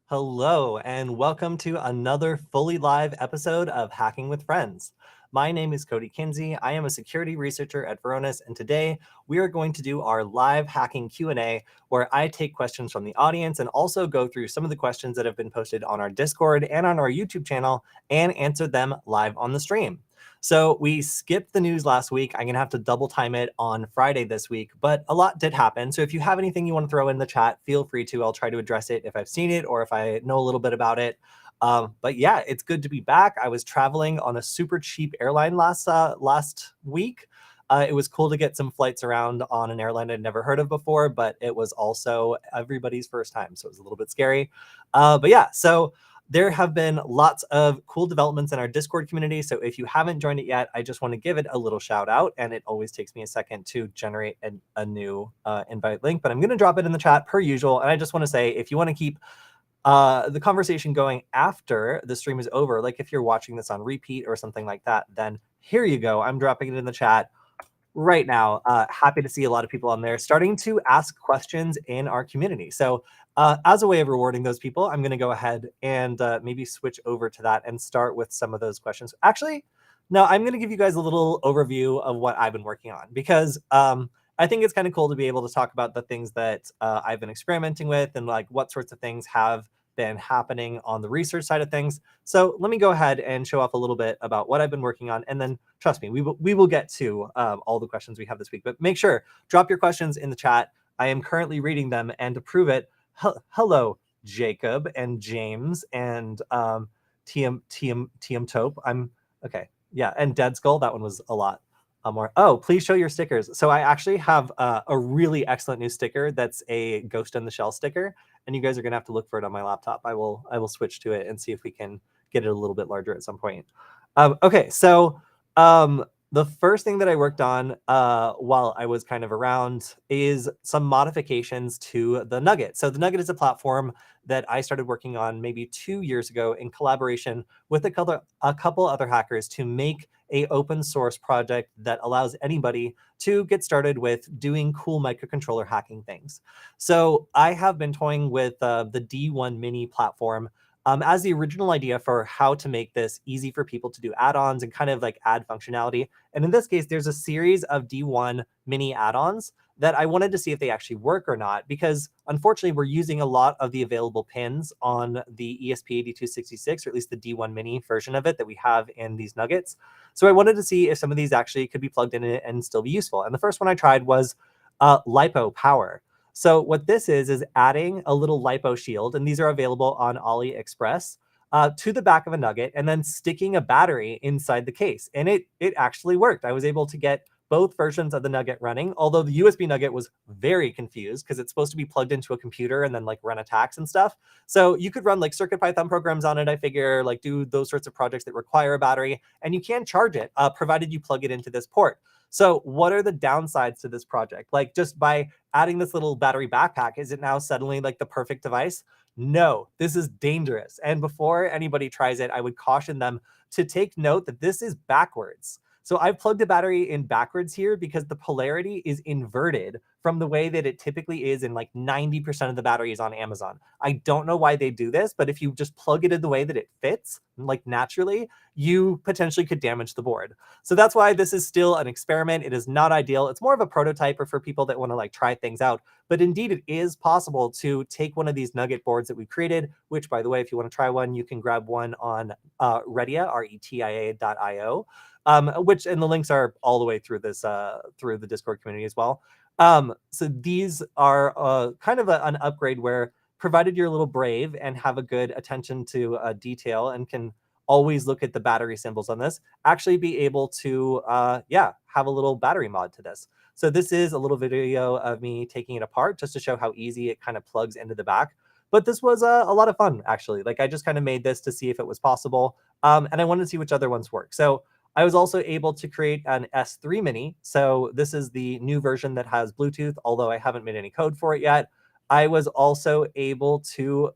Hello, and welcome to another fully live episode of Hacking with Friends. My name is Kody Kinzie. I am a security researcher at Varonis, and today we are going to do our live hacking Q&A where I take questions from the audience and also go through some of the questions that have been posted on our Discord and on our YouTube channel and answer them live on the stream. So we skipped the news last week. I'm going to have to double time it on Friday this week, but a lot did happen. So if you have anything you want to throw in the chat, feel free to. I'll try to address it if I've seen it or if I know a little bit about it. But yeah, it's good to be back. I was traveling on a super cheap airline last week. It was cool to get some flights around on an airline I'd never heard of before, but it was also everybody's first time. So it was a little bit scary. But yeah, so there have been lots of cool developments in our Discord community. So if you haven't joined it yet, I just want to give it a little shout out. And it always takes me a second to generate a new invite link, but I'm going to drop it in the chat per usual. And I just want to say, if you want to keep the conversation going after the stream is over, like if you're watching this on repeat or something like that, then here you go. I'm dropping it in the chat right now. Happy to see a lot of people on there starting to ask questions in our community. So as a way of rewarding those people, I'm going to go ahead and maybe switch over to that and start with some of those questions. Actually, no, I'm going to give you guys a little overview of what I've been working on because I think it's kind of cool to be able to talk about the things that I've been experimenting with and like what sorts of things have been happening on the research side of things. So let me go ahead and show off a little bit about what I've been working on. And then trust me, we will get to all the questions we have this week. But make sure, drop your questions in the chat. I am currently reading them. And to prove it, hello, Jacob and James and TM Taupe. I'm okay. Yeah, and Dead Skull, that one was a lot more. Oh, please show your stickers. So I actually have a really excellent new sticker that's a Ghost in the Shell sticker, and you guys are gonna have to look for it on my laptop. I will switch to it and see if we can get it a little bit larger at some point. Okay, so the first thing that I worked on while I was kind of around is some modifications to the Nugget. So the Nugget is a platform that I started working on maybe 2 years ago in collaboration with a couple other hackers to make a open source project that allows anybody to get started with doing cool microcontroller hacking things. So I have been toying with the D1 Mini platform as the original idea for how to make this easy for people to do add-ons and kind of like add functionality. And in this case, there's a series of D1 Mini add-ons that I wanted to see if they actually work or not, because unfortunately we're using a lot of the available pins on the ESP8266, or at least the D1 Mini version of it that we have in these nuggets. So I wanted to see if some of these actually could be plugged in and still be useful. And the first one I tried was LiPo power. So what this is adding a little LiPo shield, and these are available on AliExpress, to the back of a nugget and then sticking a battery inside the case. And it actually worked. I was able to get both versions of the nugget running, although the USB nugget was very confused because it's supposed to be plugged into a computer and then like run attacks and stuff. So you could run like CircuitPython programs on it, I figure, like do those sorts of projects that require a battery, and you can charge it provided you plug it into this port. So what are the downsides to this project? Like just by adding this little battery backpack, is it now suddenly like the perfect device? No, this is dangerous. And before anybody tries it, I would caution them to take note that this is backwards. So I've plugged the battery in backwards here because the polarity is inverted from the way that it typically is in like 90% of the batteries on Amazon. I don't know why they do this, but if you just plug it in the way that it fits, like naturally, you potentially could damage the board. So that's why this is still an experiment. It is not ideal. It's more of a prototype or for people that want to like try things out. But indeed, it is possible to take one of these nugget boards that we created, which, by the way, if you want to try one, you can grab one on Retia, retia.io, which, and the links are all the way through this, through the Discord community as well. So these are kind of an upgrade where, provided you're a little brave and have a good attention to detail and can always look at the battery symbols on this, actually be able to, yeah, have a little battery mod to this. So this is a little video of me taking it apart just to show how easy it kind of plugs into the back. But this was a lot of fun, actually. Like I just kind of made this to see if it was possible. And I wanted to see which other ones work. So I was also able to create an S3 Mini. So this is the new version that has Bluetooth, although I haven't made any code for it yet. I was also able to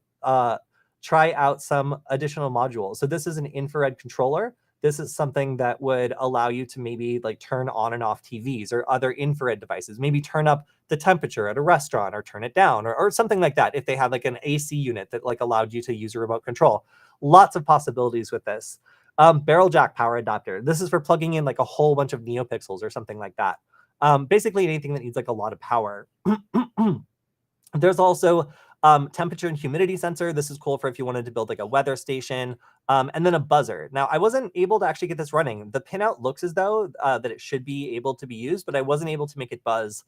try out some additional modules. So this is an infrared controller This is something that would allow you to maybe like turn on and off TVs or other infrared devices, maybe turn up the temperature at a restaurant or turn it down or something like that. If they had like an AC unit that like allowed you to use a remote control, lots of possibilities with this. Barrel jack power adapter. This is for plugging in like a whole bunch of NeoPixels or something like that. Basically anything that needs like a lot of power. There's also temperature and humidity sensor. This is cool for if you wanted to build like a weather station, and then a buzzer. Now, I wasn't able to actually get this running. The pinout looks as though that it should be able to be used, but I wasn't able to make it buzz,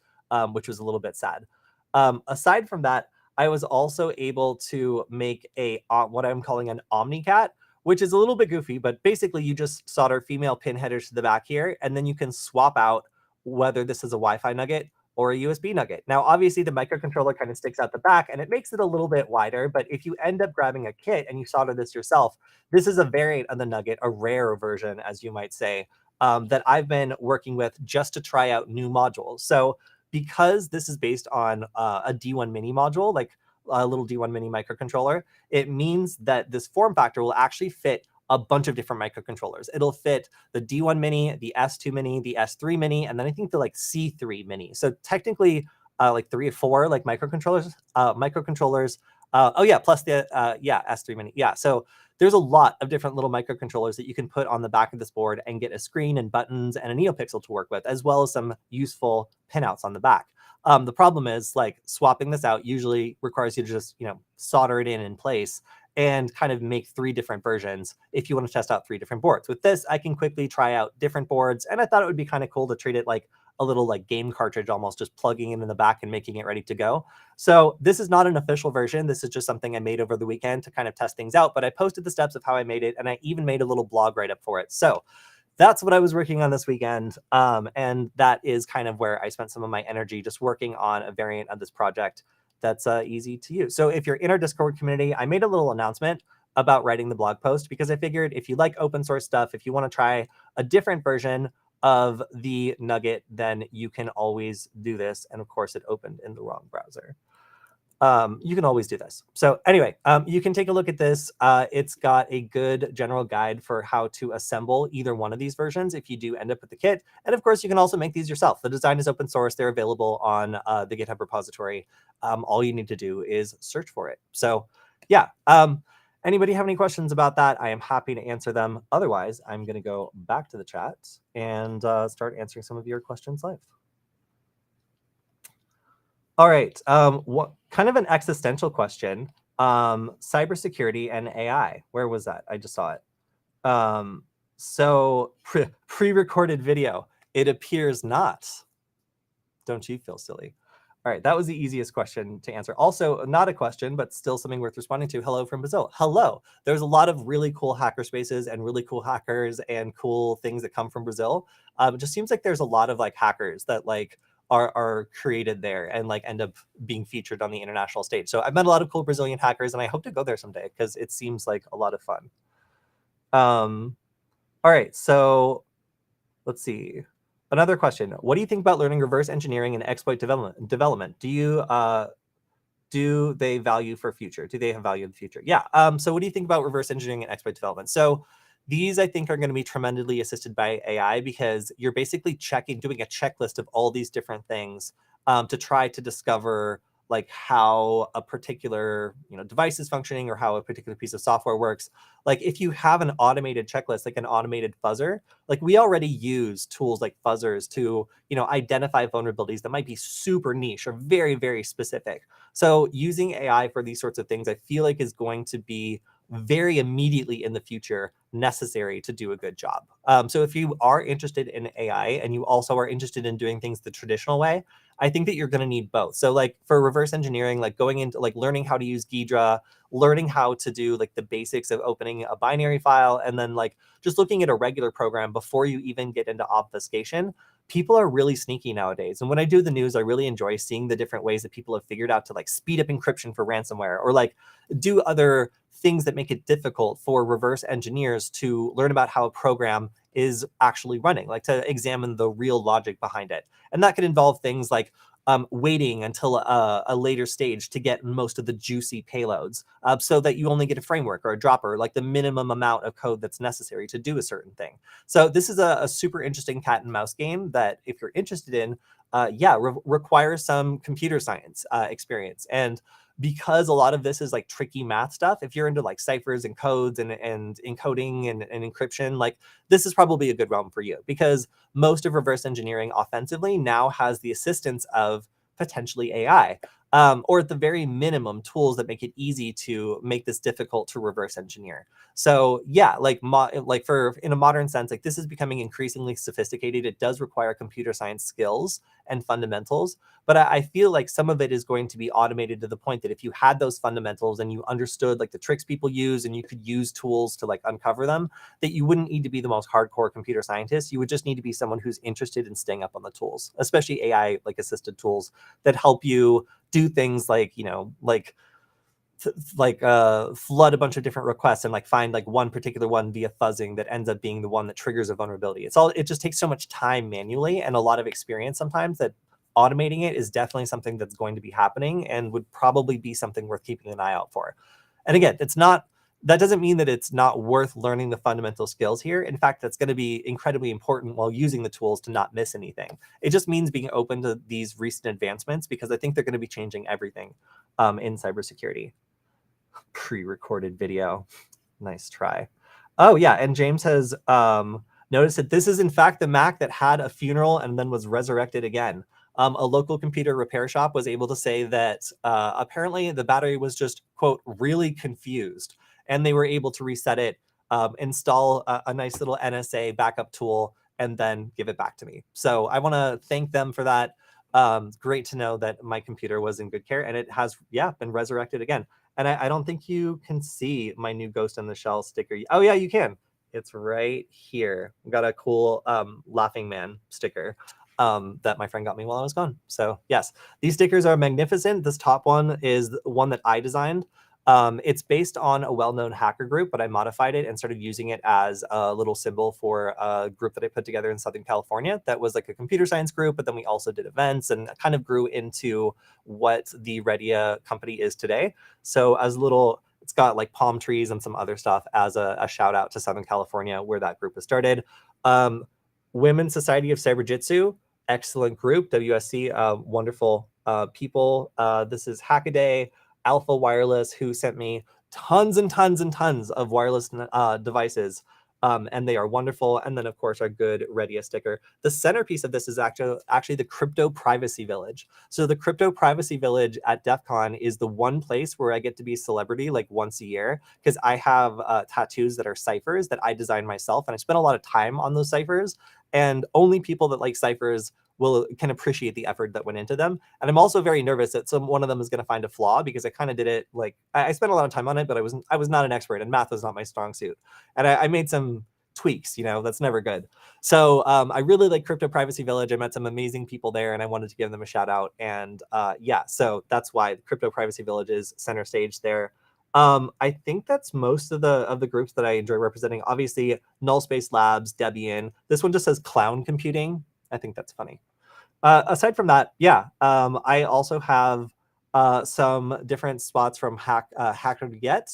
which was a little bit sad. Aside from that, I was also able to make a what I'm calling an OmniCat, which is a little bit goofy, but basically you just solder female pin headers to the back here, and then you can swap out whether this is a Wi-Fi nugget or a USB nugget. Now, obviously, the microcontroller kind of sticks out the back, and it makes it a little bit wider, but if you end up grabbing a kit and you solder this yourself, this is a variant of the nugget, a rare version, as you might say, that I've been working with just to try out new modules. So because this is based on a D1 Mini module, like a little D1 Mini microcontroller, it means that this form factor will actually fit a bunch of different microcontrollers. It'll fit the D1 Mini, the S2 Mini, the S3 Mini, and then I think the like C3 Mini. So technically, like 3 or 4 like microcontrollers. Oh yeah, plus the S3 Mini. Yeah, so there's a lot of different little microcontrollers that you can put on the back of this board and get a screen and buttons and a NeoPixel to work with, as well as some useful pinouts on the back. The problem is like swapping this out usually requires you to just, solder it in place and kind of make 3 different versions if you want to test out 3 different boards. With this, I can quickly try out different boards, and I thought it would be kind of cool to treat it like a little like game cartridge, almost just plugging it in the back and making it ready to go. So this is not an official version. This is just something I made over the weekend to kind of test things out, but I posted the steps of how I made it, and I even made a little blog write-up for it. So that's what I was working on this weekend. And that is kind of where I spent some of my energy, just working on a variant of this project that's easy to use. So if you're in our Discord community, I made a little announcement about writing the blog post because I figured if you like open source stuff, if you want to try a different version of the Nugget, then you can always do this. And of course, it opened in the wrong browser. You can always do this. So anyway, you can take a look at this. It's got a good general guide for how to assemble either one of these versions if you do end up with the kit. And of course, you can also make these yourself. The design is open source. They're available on the GitHub repository. All you need to do is search for it. So yeah, anybody have any questions about that? I am happy to answer them. Otherwise, I'm going to go back to the chat and start answering some of your questions live. All right. What kind of an existential question? Cybersecurity and AI. Where was that? I just saw it. So pre-recorded video. It appears not. Don't you feel silly? All right, that was the easiest question to answer. Also, not a question, but still something worth responding to. Hello from Brazil. Hello. There's a lot of really cool hacker spaces and really cool hackers and cool things that come from Brazil. It just seems like there's a lot of like hackers that like are created there and like end up being featured on the international stage. So I've met a lot of cool Brazilian hackers, and I hope to go there someday because it seems like a lot of fun. All right, so let's see. Another question. What do you think about learning reverse engineering and exploit development? Do they value for future? Do they have value in the future? Yeah. So what do you think about reverse engineering and exploit development? So these, I think, are going to be tremendously assisted by AI because you're basically doing a checklist of all these different things to try to discover like how a particular device is functioning or how a particular piece of software works. Like if you have an automated checklist, like an automated fuzzer, like we already use tools like fuzzers to identify vulnerabilities that might be super niche or very, very specific. So using AI for these sorts of things, I feel like is going to be very immediately in the future necessary to do a good job. So if you are interested in AI and you also are interested in doing things the traditional way, I think that you're going to need both. So like for reverse engineering, like going into like learning how to use Ghidra, learning how to do like the basics of opening a binary file, and then like just looking at a regular program before you even get into obfuscation. People are really sneaky nowadays. And when I do the news, I really enjoy seeing the different ways that people have figured out to like speed up encryption for ransomware or like do other things that make it difficult for reverse engineers to learn about how a program is actually running, like to examine the real logic behind it. And that could involve things like waiting until a later stage to get most of the juicy payloads, so that you only get a framework or a dropper, like the minimum amount of code that's necessary to do a certain thing. So this is a super interesting cat and mouse game that, if you're interested in, requires some computer science experience. And because a lot of this is like tricky math stuff, if you're into like ciphers and codes and encoding and encryption, like this is probably a good realm for you, because most of reverse engineering offensively now has the assistance of potentially AI, or at the very minimum, tools that make it easy to make this difficult to reverse engineer. So yeah, like for in a modern sense, like this is becoming increasingly sophisticated. It does require computer science skills and fundamentals, but I feel like some of it is going to be automated to the point that if you had those fundamentals and you understood like the tricks people use and you could use tools to like uncover them, that you wouldn't need to be the most hardcore computer scientist. You would just need to be someone who's interested in staying up on the tools, especially AI like assisted tools that help you do things like, flood a bunch of different requests and like find like one particular one via fuzzing that ends up being the one that triggers a vulnerability. It just takes so much time manually and a lot of experience sometimes, that automating it is definitely something that's going to be happening and would probably be something worth keeping an eye out for. And again, that doesn't mean that it's not worth learning the fundamental skills here. In fact, that's going to be incredibly important while using the tools to not miss anything. It just means being open to these recent advancements, because I think they're going to be changing everything in cybersecurity. Pre-recorded video. Nice try. Oh yeah, and James has noticed that this is in fact the Mac that had a funeral and then was resurrected again. A local computer repair shop was able to say that apparently the battery was just, quote, really confused, and they were able to reset it, install a nice little NSA backup tool, and then give it back to me. So I want to thank them for that. Great to know that my computer was in good care, and it has, been resurrected again. And I don't think you can see my new Ghost in the Shell sticker. Oh yeah, you can. It's right here. Got a cool Laughing Man sticker that my friend got me while I was gone. So yes, these stickers are magnificent. This top one is one that I designed. It's based on a well-known hacker group, but I modified it and started using it as a little symbol for a group that I put together in Southern California that was like a computer science group, but then we also did events and kind of grew into what the Redia company is today. So as a little, it's got like palm trees and some other stuff as a shout out to Southern California, where that group was started. Women's Society of Cyber Jitsu, excellent group. WSC, wonderful people. This is Hackaday, Alpha Wireless, who sent me tons and tons and tons of wireless devices. And they are wonderful. And then, of course, our good Redia sticker. The centerpiece of this is actually the Crypto Privacy Village. So the Crypto Privacy Village at DEF CON is the one place where I get to be a celebrity like once a year, because I have tattoos that are ciphers that I designed myself. And I spent a lot of time on those ciphers. And only people that like ciphers can appreciate the effort that went into them. And I'm also very nervous that one of them is going to find a flaw, because I kind of did it like I spent a lot of time on it, but I was not an expert, and math was not my strong suit. And I made some tweaks, that's never good. So I really like Crypto Privacy Village. I met some amazing people there, and I wanted to give them a shout out. And so that's why Crypto Privacy Village is center stage there. I think that's most of the groups that I enjoy representing. Obviously, Null Space Labs, Debian. This one just says clown computing. I think that's funny. Aside from that, I also have some different spots from Hacker to Get,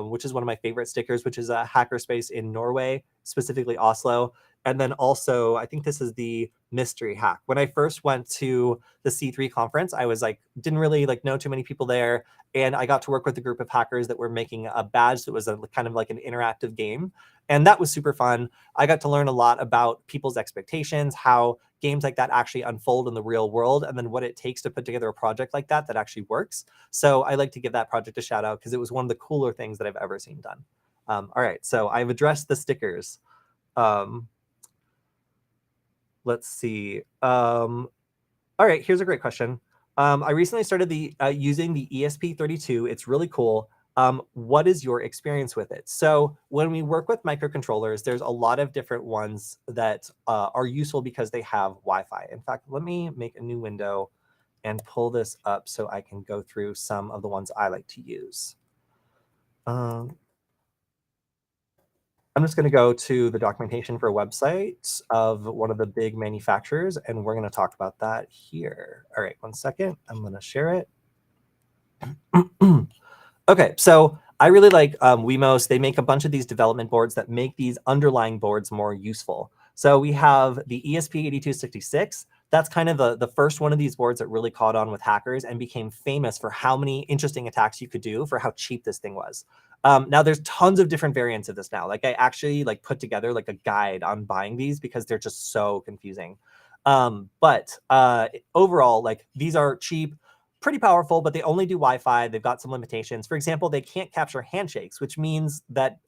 which is one of my favorite stickers, which is a hackerspace in Norway, specifically Oslo. And then also, I think this is the mystery hack. When I first went to the C3 conference, I was like, didn't really like know too many people there. And I got to work with a group of hackers that were making a badge that was a kind of like an interactive game. And that was super fun. I got to learn a lot about people's expectations, how games like that actually unfold in the real world, and then what it takes to put together a project like that that actually works. So I like to give that project a shout out, because it was one of the cooler things that I've ever seen done. All right, so I've addressed the stickers. Let's see. All right, here's a great question. I recently started using the ESP32. It's really cool. What is your experience with it? So when we work with microcontrollers, there's a lot of different ones that are useful because they have Wi-Fi. In fact, let me make a new window and pull this up so I can go through some of the ones I like to use. I'm just going to go to the documentation for a website of one of the big manufacturers, and we're going to talk about that here. All right, 1 second. I'm going to share it. Okay, so I really like Wemos. They make a bunch of these development boards that make these underlying boards more useful. So we have the ESP8266. That's kind of the first one of these boards that really caught on with hackers and became famous for how many interesting attacks you could do for how cheap this thing was. Now there's tons of different variants of this now. Like I actually like put together like a guide on buying these because they're just so confusing. But overall, like these are cheap, pretty powerful, but they only do Wi-Fi. They've got some limitations. For example, they can't capture handshakes, which means that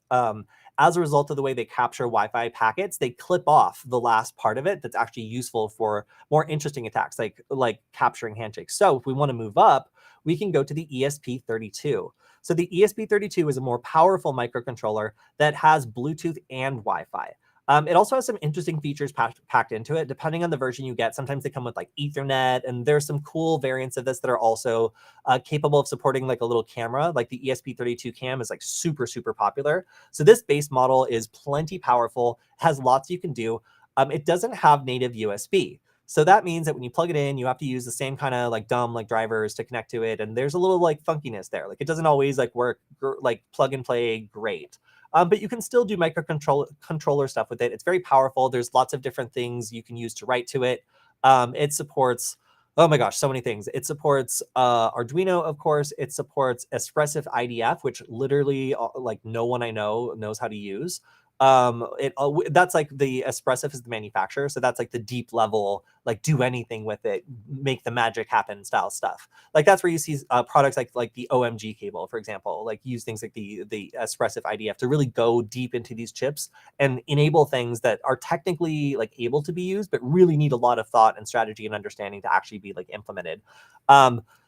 as a result of the way they capture Wi-Fi packets, they clip off the last part of it that's actually useful for more interesting attacks, like capturing handshakes. So if we want to move up, we can go to the ESP32. So the ESP32 is a more powerful microcontroller that has Bluetooth and Wi-Fi. It also has some interesting features packed into it. Depending on the version you get, sometimes they come with like Ethernet, and there's some cool variants of this that are also capable of supporting like a little camera. Like the ESP32 cam is like super, super popular. So this base model is plenty powerful, has lots you can do. It doesn't have native USB. So that means that when you plug it in, you have to use the same kind of like dumb like drivers to connect to it. And there's a little like funkiness there. Like it doesn't always like work like plug and play great. But you can still do microcontroller stuff with it. It's very powerful. There's lots of different things you can use to write to it. It supports, oh my gosh, so many things. It supports Arduino, of course. It supports Expressive IDF, which literally like no one I know knows how to use. That's like the Expressive is the manufacturer, so that's like the deep level, like do anything with it, make the magic happen style stuff. Like that's where you see products like the OMG cable, for example, like use things like the Expressive IDF to really go deep into these chips and enable things that are technically like able to be used, but really need a lot of thought and strategy and understanding to actually be like implemented.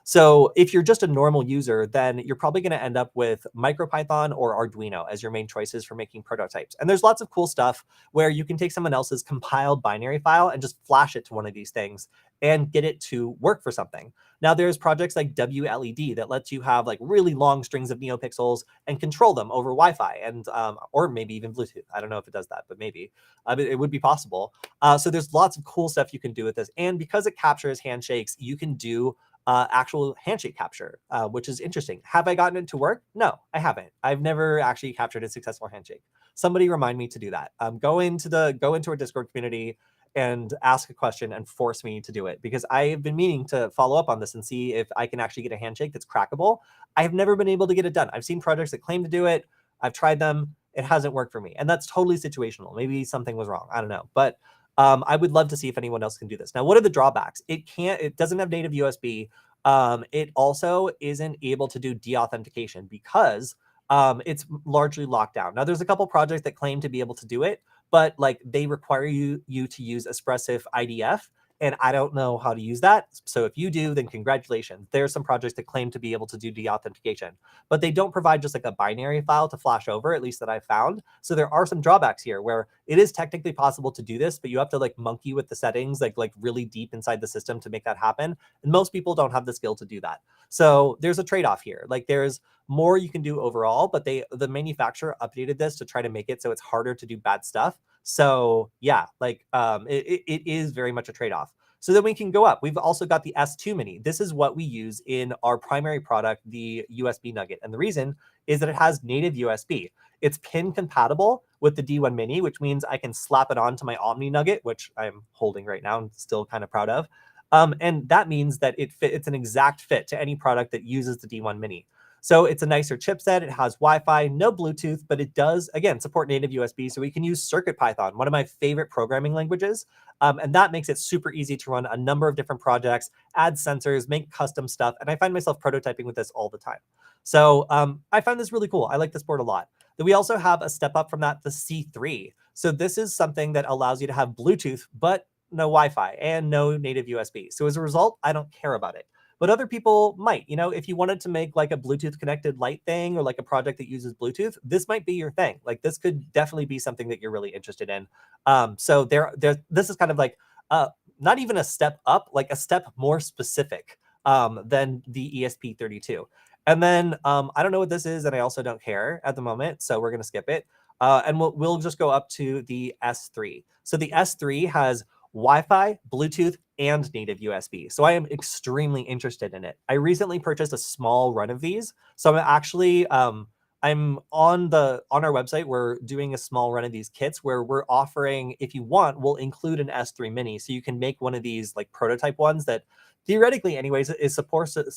So if you're just a normal user, then you're probably going to end up with MicroPython or Arduino as your main choices for making prototypes. And there's lots of cool stuff where you can take someone else's compiled binary file and just flash it to one of these things and get it to work for something. Now there's projects like WLED that lets you have like really long strings of NeoPixels and control them over Wi-Fi and or maybe even Bluetooth. I don't know if it does that, but maybe it would be possible. So there's lots of cool stuff you can do with this. And because it captures handshakes, you can do actual handshake capture, which is interesting. Have I gotten it to work? No, I haven't. I've never actually captured a successful handshake. Somebody remind me to do that. Go into our Discord community and ask a question and force me to do it, because I've been meaning to follow up on this and see if I can actually get a handshake that's crackable. I have never been able to get it done. I've seen projects that claim to do it. I've tried them. It hasn't worked for me. And that's totally situational. Maybe something was wrong. I don't know. But I would love to see if anyone else can do this. Now, what are the drawbacks? It doesn't have native USB. It also isn't able to do deauthentication because it's largely locked down. Now, there's a couple projects that claim to be able to do it, but like they require you to use Expressive IDF, and I don't know how to use that. So if you do, then congratulations. There are some projects that claim to be able to do deauthentication, but they don't provide just like a binary file to flash over, at least that I've found. So there are some drawbacks here where it is technically possible to do this, but you have to like monkey with the settings, like really deep inside the system to make that happen. And most people don't have the skill to do that. So there's a trade-off here. Like there's more you can do overall, but the manufacturer updated this to try to make it so it's harder to do bad stuff. So yeah, like it is very much a trade-off. So then we can go up. We've also got the S2 Mini. This is what we use in our primary product, the USB Nugget. And the reason is that it has native USB. It's pin compatible with the D1 Mini, which means I can slap it onto my Omni Nugget, which I'm holding right now and still kind of proud of. And that means that it's an exact fit to any product that uses the D1 Mini. So it's a nicer chipset. It has Wi-Fi, no Bluetooth, but it does, again, support native USB. So we can use CircuitPython, one of my favorite programming languages. And that makes it super easy to run a number of different projects, add sensors, make custom stuff. And I find myself prototyping with this all the time. So I find this really cool. I like this board a lot. Then we also have a step up from that, the C3. So this is something that allows you to have Bluetooth, but no Wi-Fi and no native USB. So as a result, I don't care about it. But other people might, if you wanted to make like a Bluetooth connected light thing or like a project that uses Bluetooth, this might be your thing. Like this could definitely be something that you're really interested in. So this is kind of like not even a step up, like a step more specific than the ESP32. And then I don't know what this is, and I also don't care at the moment, so we're going to skip it. and we'll just go up to the S3. So the S3 has Wi-Fi, Bluetooth, and native USB. So I am extremely interested in it. I recently purchased a small run of these. So I'm actually I'm on our website. We're doing a small run of these kits where we're offering, if you want, we'll include an S3 Mini, so you can make one of these like prototype ones that theoretically, anyways, is supposed to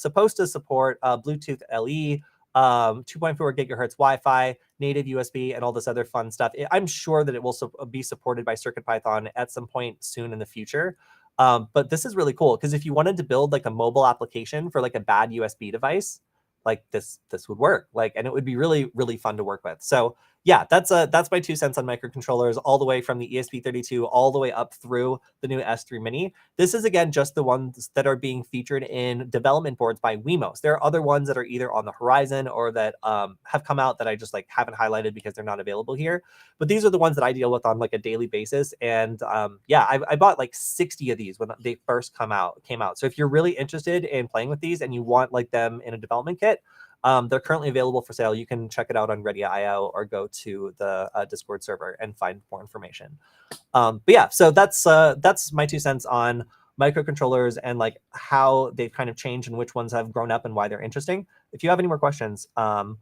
support Bluetooth LE, 2.4 gigahertz Wi-Fi, native USB, and all this other fun stuff. I'm sure that it will be supported by CircuitPython at some point soon in the future. But this is really cool because if you wanted to build like a mobile application for like a bad USB device, like this would work, like, and it would be really, really fun to work with. So yeah, that's my 2 cents on microcontrollers, all the way from the ESP32 all the way up through the new S3 Mini. This is, again, just the ones that are being featured in development boards by Wemos. There are other ones that are either on the horizon or that have come out that I just like haven't highlighted because they're not available here. But these are the ones that I deal with on like a daily basis. And yeah, I bought like 60 of these when they first came out. So if you're really interested in playing with these and you want like them in a development kit, they're currently available for sale. You can check it out on Ready.io or go to the Discord server and find more information. But yeah, so that's my 2 cents on microcontrollers and like how they've kind of changed and which ones have grown up and why they're interesting. If you have any more questions, oh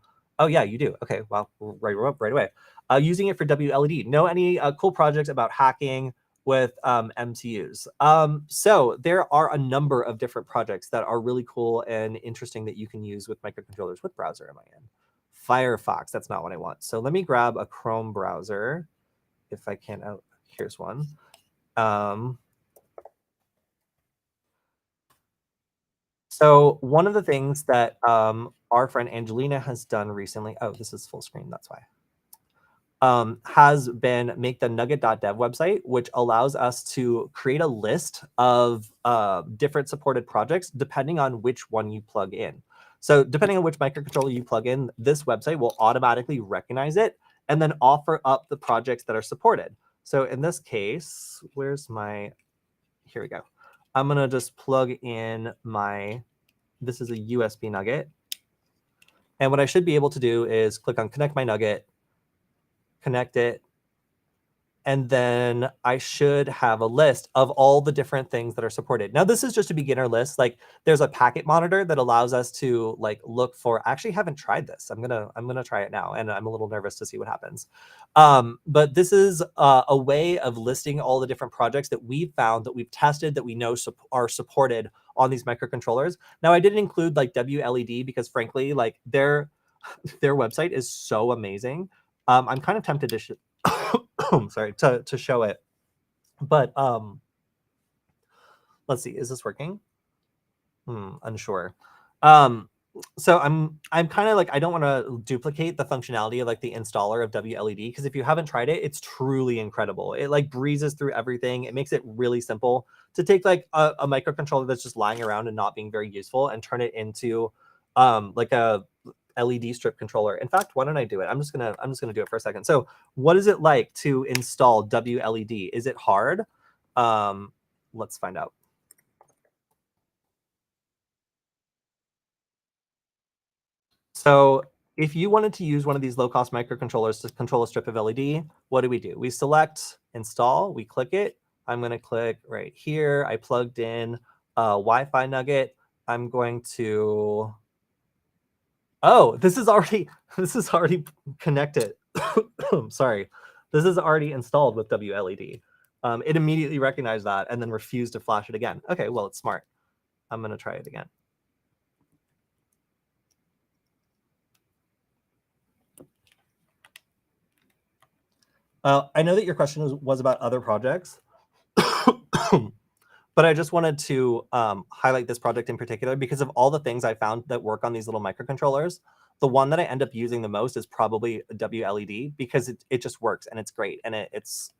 yeah, you do. Okay, well, right away. Using it for WLED. Know any cool projects about hacking with MCUs? So there are a number of different projects that are really cool and interesting that you can use with microcontrollers. What browser am I in? Firefox. That's not what I want. So let me grab a Chrome browser if I can. Oh, here's one. So one of the things that our friend Angelina has done recently, oh, this is full screen, that's why, has been make the nugget.dev website, which allows us to create a list of different supported projects depending on which one you plug in. So depending on which microcontroller you plug in, this website will automatically recognize it and then offer up the projects that are supported. So in this case, where's my, here we go. I'm going to just plug in my, this is a USB nugget. And what I should be able to do is click on connect my nugget, connect it, and then I should have a list of all the different things that are supported. Now, this is just a beginner list. Like, there's a packet monitor that allows us to like look for. I actually haven't tried this. I'm gonna try it now, and I'm a little nervous to see what happens. But this is a way of listing all the different projects that we've found, that we've tested, that we know are supported on these microcontrollers. Now, I didn't include like WLED because, frankly, like their website is so amazing. I'm kind of tempted to sorry, to show it, but let's see, is this working? Unsure. So I'm kind of like, I don't want to duplicate the functionality of like the installer of WLED, because if you haven't tried it, it's truly incredible. It like breezes through everything. It makes it really simple to take like a microcontroller that's just lying around and not being very useful and turn it into like a LED strip controller. In fact, why don't I do it? I'm just gonna do it for a second. So what is it like to install WLED? Is it hard? Let's find out. So if you wanted to use one of these low-cost microcontrollers to control a strip of LED, what do? We select install, we click it. I'm going to click right here. I plugged in a Wi-Fi nugget. I'm going to, oh, this is already connected. Sorry. This is already installed with WLED. It immediately recognized that and then refused to flash it again. Okay, well, it's smart. I'm going to try it again. I know that your question was about other projects, but I just wanted to highlight this project in particular because of all the things I found that work on these little microcontrollers. The one that I end up using the most is probably WLED because it just works and it's great and it's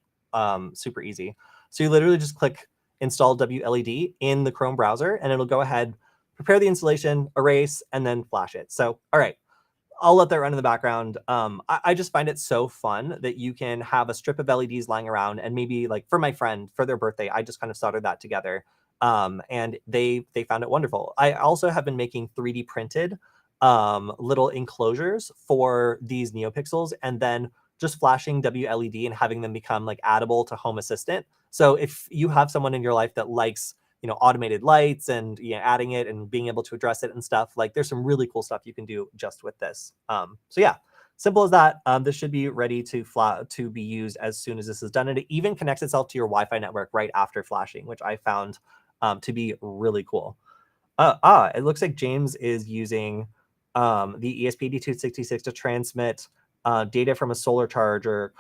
super easy. So you literally just click install WLED in the Chrome browser and it'll go ahead, prepare the installation, erase, and then flash it. So, all right. I'll let that run in the background. I just find it so fun that you can have a strip of LEDs lying around, and maybe like for my friend for their birthday, I just kind of soldered that together, and they found it wonderful. I also have been making 3D printed little enclosures for these NeoPixels, and then just flashing WLED and having them become like addable to Home Assistant. So if you have someone in your life that likes, you know, automated lights and, you know, adding it and being able to address it and stuff, like there's some really cool stuff you can do just with this. So yeah, simple as that. This should be ready to be used as soon as this is done. And it even connects itself to your Wi-Fi network right after flashing, which I found to be really cool. It looks like James is using the ESP8266 to transmit data from a solar charger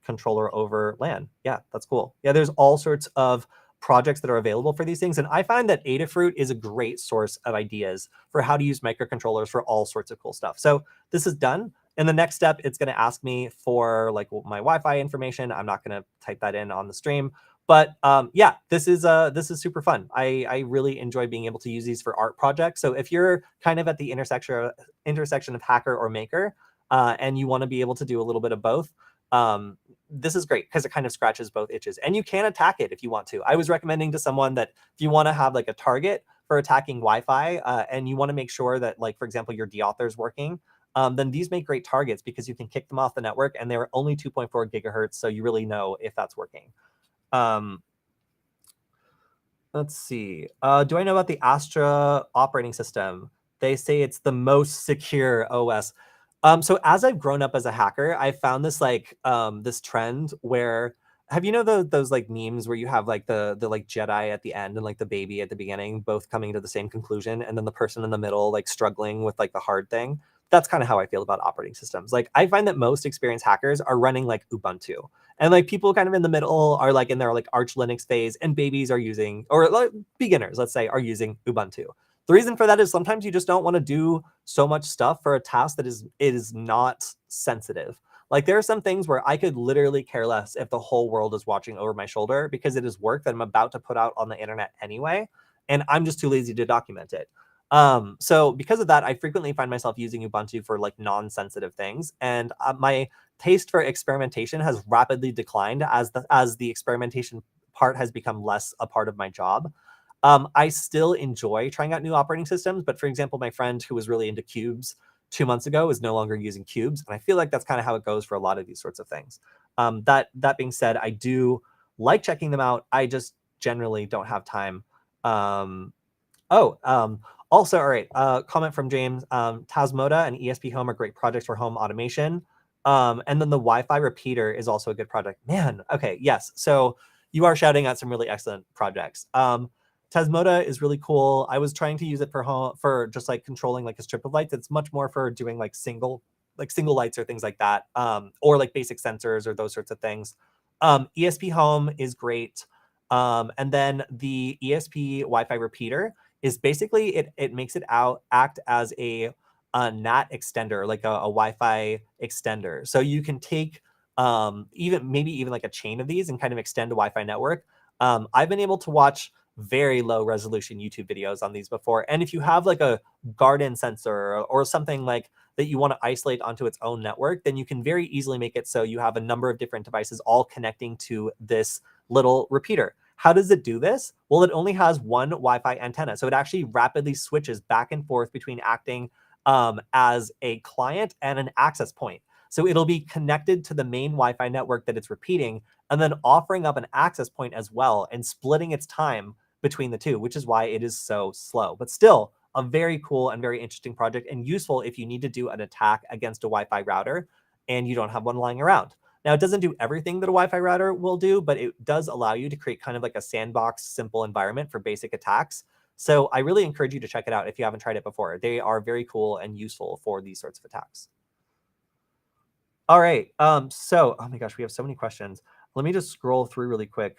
controller over LAN. Yeah, that's cool. Yeah, there's all sorts of projects that are available for these things. And I find that Adafruit is a great source of ideas for how to use microcontrollers for all sorts of cool stuff. So this is done. And the next step, it's going to ask me for like my Wi-Fi information. I'm not going to type that in on the stream. But yeah, this is super fun. I really enjoy being able to use these for art projects. So if you're kind of at the intersection of hacker or maker, and you want to be able to do a little bit of both, this is great because it kind of scratches both itches. And you can attack it if you want to. I was recommending to someone that if you want to have like a target for attacking Wi-Fi, and you want to make sure that, like, for example, your deauthor is working, then these make great targets because you can kick them off the network, and they're only 2.4 gigahertz, so you really know if that's working. Let's see. Do I know about the Astra operating system? They say it's the most secure OS. So as I've grown up as a hacker, I found this like this trend where, have you know those like memes where you have like the like Jedi at the end and like the baby at the beginning, both coming to the same conclusion, and then the person in the middle like struggling with like the hard thing? That's kind of how I feel about operating systems. Like I find that most experienced hackers are running like Ubuntu. And like people kind of in the middle are like in their like Arch Linux phase, and babies are using, or like beginners, let's say, are using Ubuntu. The reason for that is sometimes you just don't want to do so much stuff for a task that is not sensitive. Like there are some things where I could literally care less if the whole world is watching over my shoulder because it is work that I'm about to put out on the internet anyway, and I'm just too lazy to document it. So because of that, I frequently find myself using Ubuntu for like non-sensitive things, and my taste for experimentation has rapidly declined as the experimentation part has become less a part of my job. I still enjoy trying out new operating systems, but for example, my friend who was really into cubes 2 months ago is no longer using cubes, and I feel like that's kind of how it goes for a lot of these sorts of things. That being said, I do like checking them out. I just generally don't have time. Um, Also, all right, comment from James. Tasmoda and ESP Home are great projects for home automation. And then the Wi-Fi repeater is also a good project. Man, okay, yes. So you are shouting out some really excellent projects. Tasmoda is really cool. I was trying to use it for home, for just like controlling like a strip of lights. It's much more for doing like single lights or things like that, or like basic sensors or those sorts of things. ESP Home is great. And then the ESP Wi-Fi repeater is basically it makes it act as a NAT extender, like a Wi-Fi extender. So you can take maybe even like a chain of these and kind of extend a Wi-Fi network. I've been able to watch very low resolution YouTube videos on these before. And if you have like a garden sensor or something like that you want to isolate onto its own network, then you can very easily make it so you have a number of different devices all connecting to this little repeater. How does it do this? Well, it only has one Wi-Fi antenna. So it actually rapidly switches back and forth between acting as a client and an access point. So it'll be connected to the main Wi-Fi network that it's repeating, and then offering up an access point as well and splitting its time between the two, which is why it is so slow. But still, a very cool and very interesting project, and useful if you need to do an attack against a Wi-Fi router and you don't have one lying around. Now, it doesn't do everything that a Wi-Fi router will do, but it does allow you to create kind of like a sandbox, simple environment for basic attacks. So I really encourage you to check it out if you haven't tried it before. They are very cool and useful for these sorts of attacks. All right. So, oh my gosh, we have so many questions. Let me just scroll through really quick.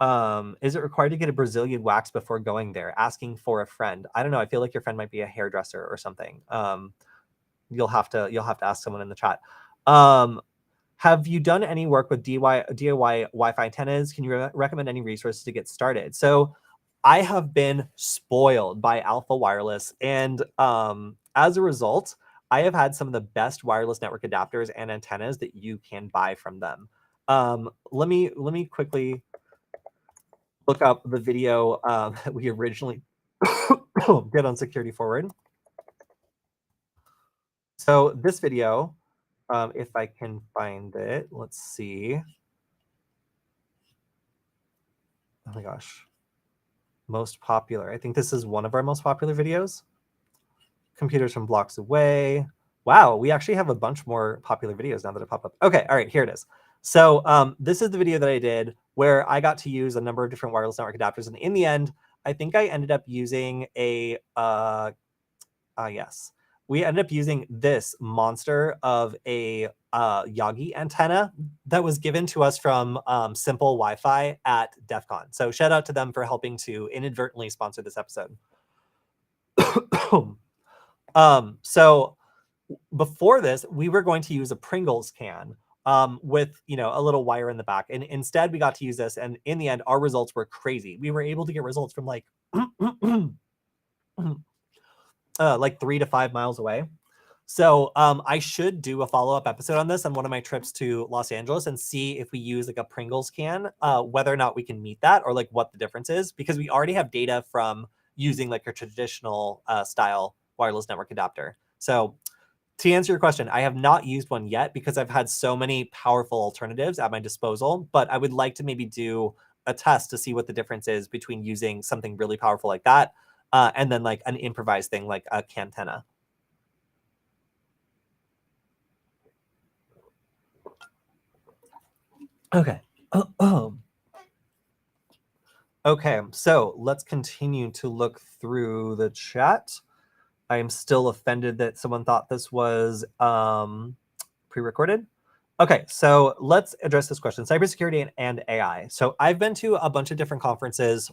Is it required to get a Brazilian wax before going there? Asking for a friend. I don't know. I feel like your friend might be a hairdresser or something. You'll have to ask someone in the chat. Have you done any work with DIY Wi-Fi antennas? Can you recommend any resources to get started? So I have been spoiled by Alpha Wireless, and as a result, I have had some of the best wireless network adapters and antennas that you can buy from them. Let me quickly look up the video that we originally did on Security Forward. So this video If I can find it, let's see. Oh my gosh. Most popular. I think this is one of our most popular videos. Computers from blocks away. Wow, we actually have a bunch more popular videos now that it pop up. Okay, all right, here it is. So this is the video that I did where I got to use a number of different wireless network adapters. And in the end, I think I ended up using a, yes, we ended up using this monster of a Yagi antenna that was given to us from Simple Wi-Fi at DEF CON. So shout out to them for helping to inadvertently sponsor this episode. So before this, we were going to use a Pringles can with a little wire in the back, and instead we got to use this. And in the end, our results were crazy. We were able to get results from like like 3 to 5 miles away. So I should do a follow-up episode on this on one of my trips to Los Angeles and see if we use like a Pringles can, whether or not we can meet that or like what the difference is, because we already have data from using like a traditional style wireless network adapter. So to answer your question, I have not used one yet because I've had so many powerful alternatives at my disposal, but I would like to maybe do a test to see what the difference is between using something really powerful like that and then like an improvised thing like a cantenna. Okay. Okay, so let's continue to look through the chat. I am still offended that someone thought this was pre-recorded. Okay, so let's address this question: cybersecurity and AI. So I've been to a bunch of different conferences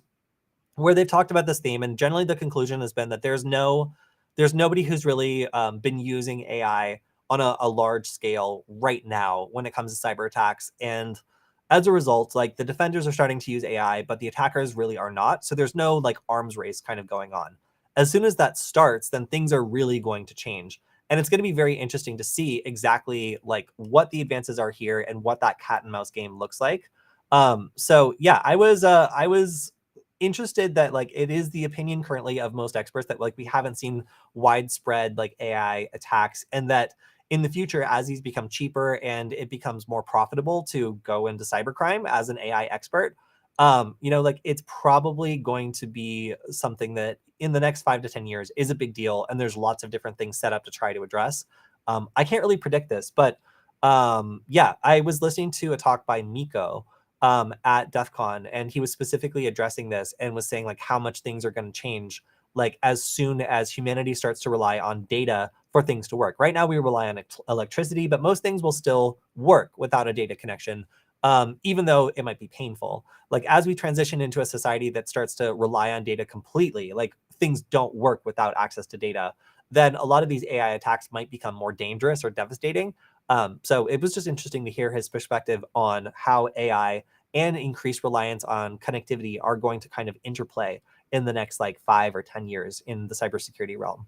where they've talked about this theme, and generally the conclusion has been that there's nobody who's really been using AI on a large scale right now when it comes to cyber attacks. And as a result, like the defenders are starting to use AI, but the attackers really are not. So there's no like arms race kind of going on. As soon as that starts, then things are really going to change. And it's going to be very interesting to see exactly like what the advances are here and what that cat and mouse game looks like. So yeah, I was interested that like it is the opinion currently of most experts that like we haven't seen widespread like AI attacks, and that in the future, as these become cheaper and it becomes more profitable to go into cybercrime as an AI expert, like it's probably going to be something that in the next 5 to 10 years is a big deal, and there's lots of different things set up to try to address. I can't really predict this, but yeah, I was listening to a talk by Miko at DEF CON, and he was specifically addressing this and was saying like how much things are going to change like as soon as humanity starts to rely on data for things to work. Right now we rely on electricity, but most things will still work without a data connection, even though it might be painful. Like as we transition into a society that starts to rely on data completely, like things don't work without access to data, then a lot of these AI attacks might become more dangerous or devastating. So it was just interesting to hear his perspective on how AI and increased reliance on connectivity are going to kind of interplay in the next like 5 or 10 years in the cybersecurity realm.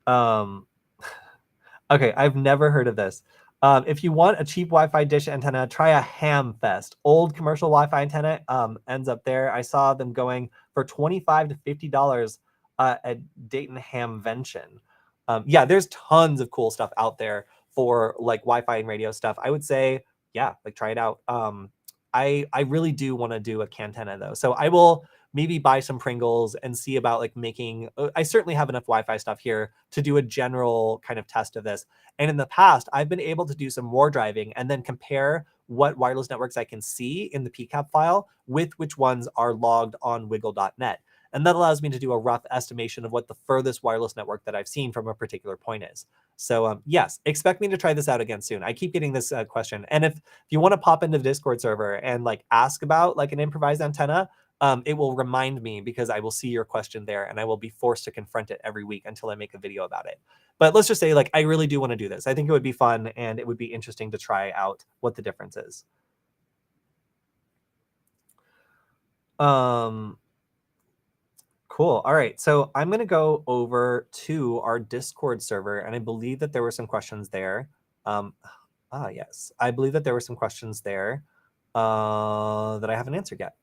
Um, okay, I've never heard of this. If you want a cheap Wi-Fi dish antenna, try a Ham Fest. Old commercial Wi-Fi antenna ends up there. I saw them going for $25 to $50 at Dayton Hamvention. Yeah, there's tons of cool stuff out there for like Wi-Fi and radio stuff. I would say, yeah, like try it out. I really do want to do a cantenna though, so I will maybe buy some Pringles and see about like making. I certainly have enough Wi-Fi stuff here to do a general kind of test of this. And in the past, I've been able to do some war driving and then compare what wireless networks I can see in the PCAP file with which ones are logged on wiggle.net. And that allows me to do a rough estimation of what the furthest wireless network that I've seen from a particular point is. So yes, expect me to try this out again soon. I keep getting this question. And if you want to pop into the Discord server and like ask about like an improvised antenna, it will remind me because I will see your question there and I will be forced to confront it every week until I make a video about it. But let's just say like I really do want to do this. I think it would be fun and it would be interesting to try out what the difference is. Cool. All right. So I'm going to go over to our Discord server, and I believe that there were some questions there. Yes. I believe that there were some questions there that I haven't answered yet.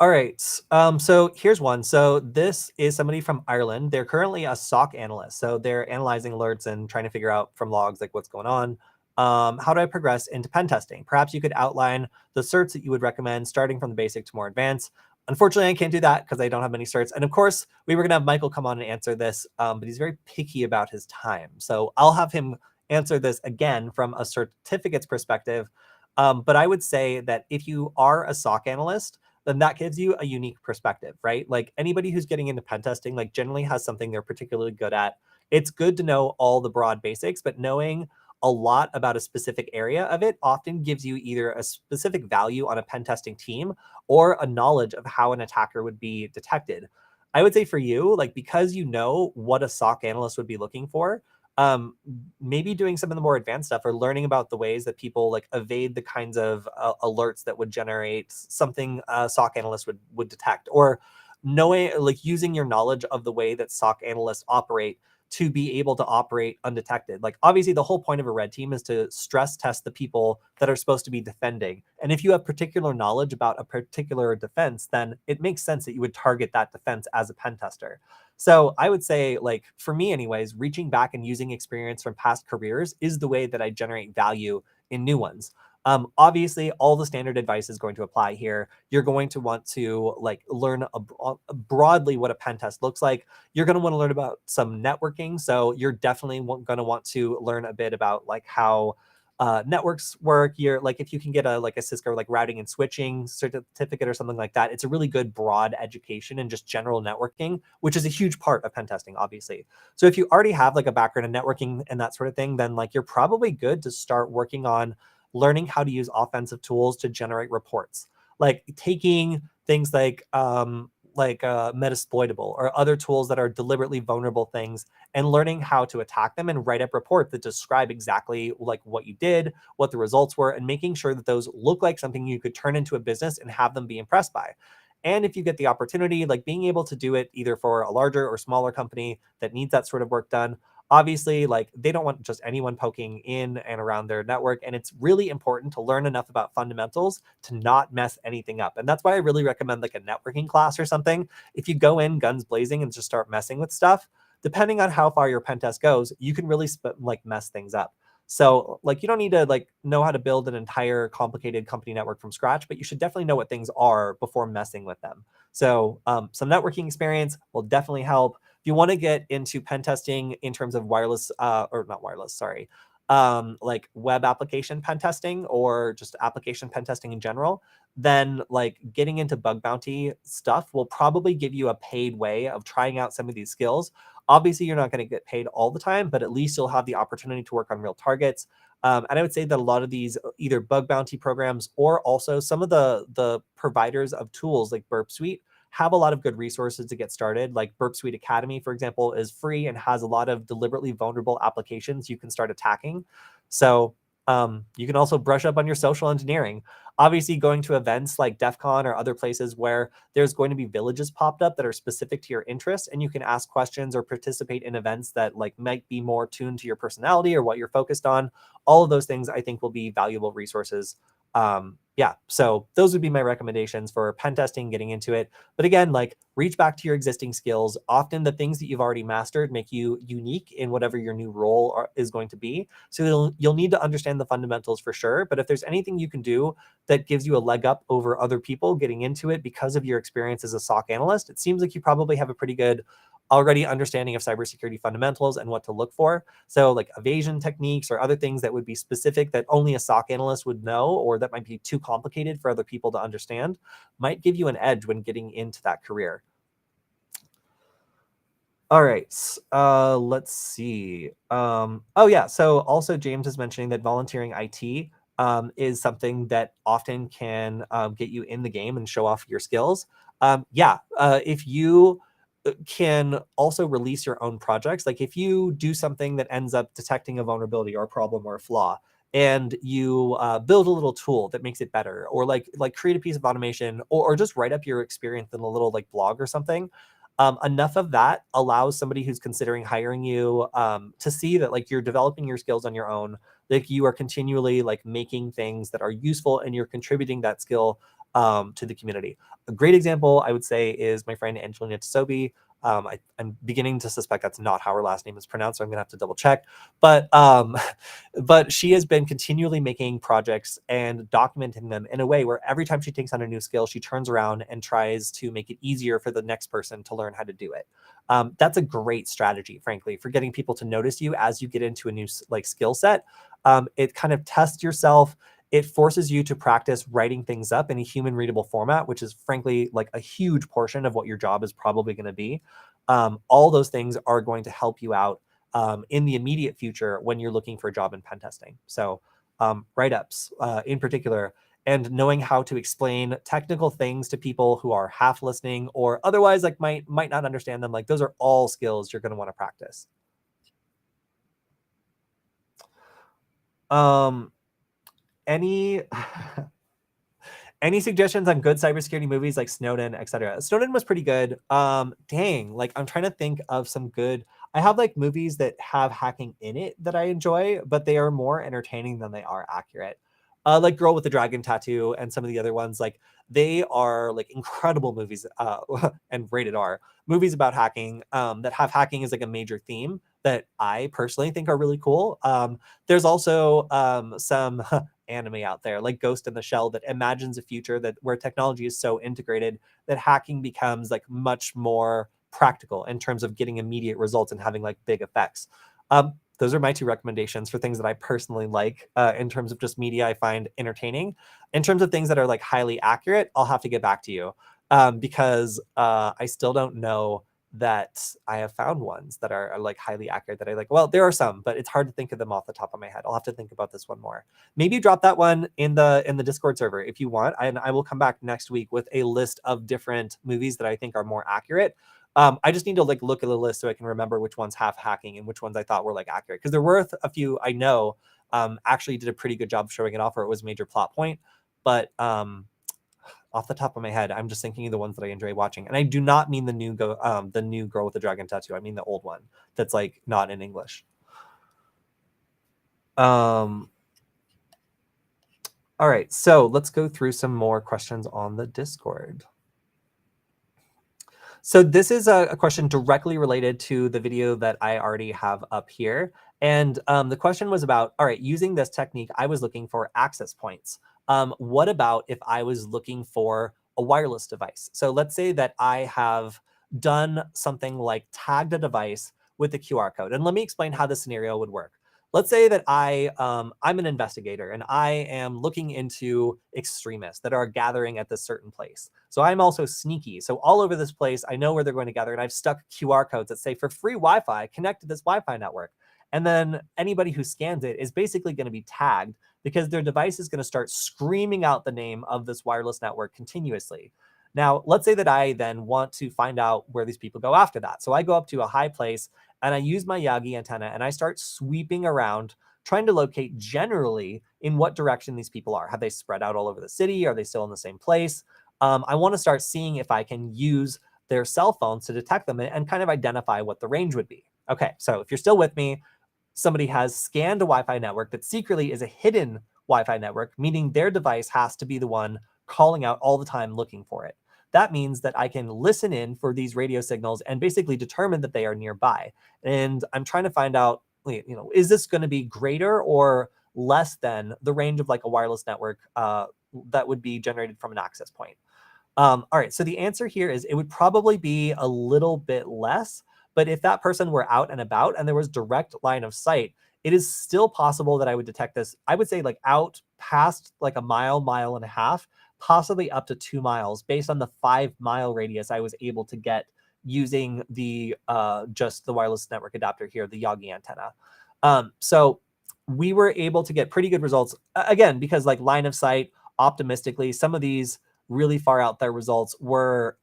All right. So here's one. So this is somebody from Ireland. They're currently a SOC analyst. So they're analyzing alerts and trying to figure out from logs like what's going on. How do I progress into pen testing? Perhaps you could outline the certs that you would recommend, starting from the basic to more advanced. Unfortunately, I can't do that because I don't have many certs. And of course, we were going to have Michael come on and answer this, but he's very picky about his time. So I'll have him answer this again from a certificates perspective. But I would say that if you are a SOC analyst, then that gives you a unique perspective, right? Like anybody who's getting into pen testing, like generally has something they're particularly good at. It's good to know all the broad basics, but knowing a lot about a specific area of it often gives you either a specific value on a pen testing team or a knowledge of how an attacker would be detected. I would say for you, like because you know what a SOC analyst would be looking for, um, maybe doing some of the more advanced stuff or learning about the ways that people like evade the kinds of alerts that would generate something a SOC analyst would detect, or knowing like using your knowledge of the way that SOC analysts operate to be able to operate undetected. Like obviously the whole point of a red team is to stress test the people that are supposed to be defending. And if you have particular knowledge about a particular defense, then it makes sense that you would target that defense as a pen tester. So I would say, like, for me, anyways, reaching back and using experience from past careers is the way that I generate value in new ones. Obviously, all the standard advice is going to apply here. You're going to want to like learn broadly what a pen test looks like. You're going to want to learn about some networking. So you're definitely going to want to learn a bit about like how networks work. You're like if you can get a like a Cisco like routing and switching certificate or something like that, it's a really good broad education and just general networking, which is a huge part of pen testing, obviously. So if you already have like a background in networking and that sort of thing, then like you're probably good to start working on learning how to use offensive tools to generate reports, like taking things like Metasploitable or other tools that are deliberately vulnerable things and learning how to attack them and write up reports that describe exactly like what you did, what the results were, and making sure that those look like something you could turn into a business and have them be impressed by. And if you get the opportunity, like being able to do it either for a larger or smaller company that needs that sort of work done, obviously, like they don't want just anyone poking in and around their network. And it's really important to learn enough about fundamentals to not mess anything up. And that's why I really recommend like a networking class or something. If you go in guns blazing and just start messing with stuff, depending on how far your pen test goes, you can really like mess things up. So like you don't need to like know how to build an entire complicated company network from scratch, but you should definitely know what things are before messing with them. So some networking experience will definitely help. If you want to get into pen testing in terms of wireless or not wireless, sorry, like web application pen testing or just application pen testing in general, then like getting into bug bounty stuff will probably give you a paid way of trying out some of these skills. Obviously, you're not going to get paid all the time, but at least you'll have the opportunity to work on real targets. And I would say that a lot of these either bug bounty programs or also some of the providers of tools like Burp Suite have a lot of good resources to get started. Like Burp Suite Academy, for example, is free and has a lot of deliberately vulnerable applications you can start attacking. So you can also brush up on your social engineering. Obviously, going to events like DEF CON or other places where there's going to be villages popped up that are specific to your interests, and you can ask questions or participate in events that like might be more tuned to your personality or what you're focused on. All of those things I think will be valuable resources. Yeah, so those would be my recommendations for pen testing, getting into it. But again, like reach back to your existing skills. Often the things that you've already mastered make you unique in whatever your new role is going to be. So you'll need to understand the fundamentals for sure. But if there's anything you can do that gives you a leg up over other people getting into it because of your experience as a SOC analyst, it seems like you probably have a pretty good already understanding of cybersecurity fundamentals and what to look for. So like evasion techniques or other things that would be specific that only a SOC analyst would know, or that might be too complicated for other people to understand, might give you an edge when getting into that career. All right. Let's see. Oh yeah. So also James is mentioning that volunteering IT is something that often can get you in the game and show off your skills. Yeah. If you can also release your own projects, like if you do something that ends up detecting a vulnerability or a problem or a flaw, and you build a little tool that makes it better, or like create a piece of automation, or just write up your experience in a little like blog or something, enough of that allows somebody who's considering hiring you to see that like you're developing your skills on your own, like you are continually like making things that are useful and you're contributing that skill to the community. A great example, I would say, is my friend Angelina Tsuboi. I'm beginning to suspect that's not how her last name is pronounced, so I'm gonna have to double check. But but she has been continually making projects and documenting them in a way where every time she takes on a new skill, she turns around and tries to make it easier for the next person to learn how to do it. That's a great strategy, frankly, for getting people to notice you as you get into a new like skill set. It kind of tests yourself. It forces you to practice writing things up in a human readable format, which is frankly like a huge portion of what your job is probably going to be. All those things are going to help you out in the immediate future when you're looking for a job in pen testing. So write-ups in particular, and knowing how to explain technical things to people who are half listening or otherwise like might not understand them, like those are all skills you're going to want to practice. Um, any any suggestions on good cybersecurity movies like Snowden, etc.? Snowden was pretty good. Dang, like I'm trying to think of some good. I have like movies that have hacking in it that I enjoy, but they are more entertaining than they are accurate. Like Girl with the Dragon Tattoo and some of the other ones, like they are like incredible movies and rated R movies about hacking that have hacking as like a major theme that I personally think are really cool. There's also some anime out there like Ghost in the Shell that imagines a future that where technology is so integrated that hacking becomes like much more practical in terms of getting immediate results and having like big effects. Those are my two recommendations for things that I personally like in terms of just media I find entertaining. In terms of things that are like highly accurate, I'll have to get back to you because I still don't know that I have found ones that are like highly accurate that I like. Well, there are some, but it's hard to think of them off the top of my head. I'll have to think about this one more. Maybe drop that one in the Discord server if you want, and I will come back next week with a list of different movies that I think are more accurate. I just need to like look at the list so I can remember which ones have hacking and which ones I thought were like accurate, because there were a few I know actually did a pretty good job showing it off, or it was a major plot point. But off the top of my head, I'm just thinking of the ones that I enjoy watching, and I do not mean the new Girl with the Dragon Tattoo. I mean the old one that's like not in English. All right, so let's go through some more questions on the Discord. So this is a question directly related to the video that I already have up here. And the question was about, all right, using this technique, I was looking for access points. What about if I was looking for a wireless device? So let's say that I have done something like tagged a device with the QR code. And let me explain how the scenario would work. Let's say that I'm an investigator and I am looking into extremists that are gathering at this certain place. So I'm also sneaky. So all over this place, I know where they're going to gather, and I've stuck QR codes that say for free Wi-Fi, connect to this Wi-Fi network. And then anybody who scans it is basically going to be tagged because their device is going to start screaming out the name of this wireless network continuously. Now, let's say that I then want to find out where these people go after that. So I go up to a high place and I use my Yagi antenna and I start sweeping around, trying to locate generally in what direction these people are. Have they spread out all over the city? Are they still in the same place? I want to start seeing if I can use their cell phones to detect them and kind of identify what the range would be. Okay, so if you're still with me, somebody has scanned a Wi-Fi network that secretly is a hidden Wi-Fi network, meaning their device has to be the one calling out all the time looking for it. That means that I can listen in for these radio signals and basically determine that they are nearby. And I'm trying to find out, is this going to be greater or less than the range of like a wireless network that would be generated from an access point? All right, so the answer here is it would probably be a little bit less, but if that person were out and about and there was direct line of sight, it is still possible that I would detect this. I would say like out past like a mile, mile and a half, possibly up to 2 miles based on the 5 mile radius I was able to get using the just the wireless network adapter here, the Yagi antenna. So we were able to get pretty good results again, because like line of sight, optimistically, some of these really far out there results were